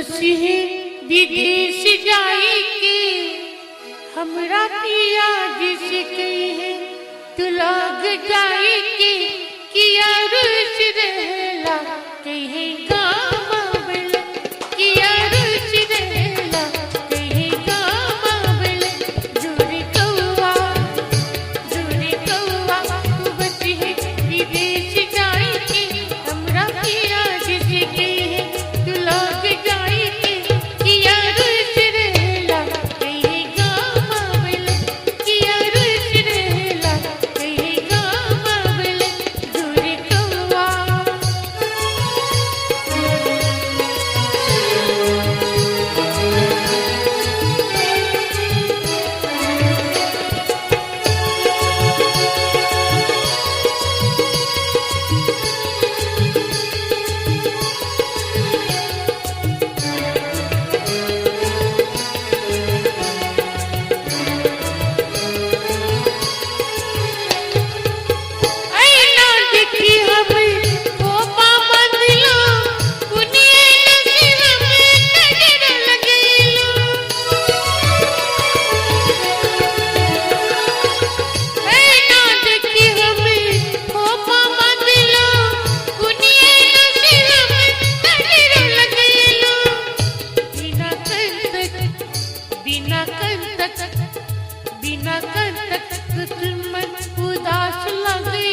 बसी है विदेश जाई के हमरा पिया जिसे कही है तू लग जाई के किया रुस रहला कहे गामबल किया रुस रहला कहे गामबल जोड़ी कौवा तू बसी है विदेश जाई के हमरा पिया जिसे कही है तू लग जाई के किया रुस रहला कहे गामबल किया रुस रहला कहे गामबल जोड़ी कौवा ऐना देखी हमें कोपा बंधलो कुनिए नसीब में कजर लगेलो ऐना देखी हमें कोपा बंधलो कुनिए नसीब में कजर लगेलो बिना कंटक तुम मन उदास लगे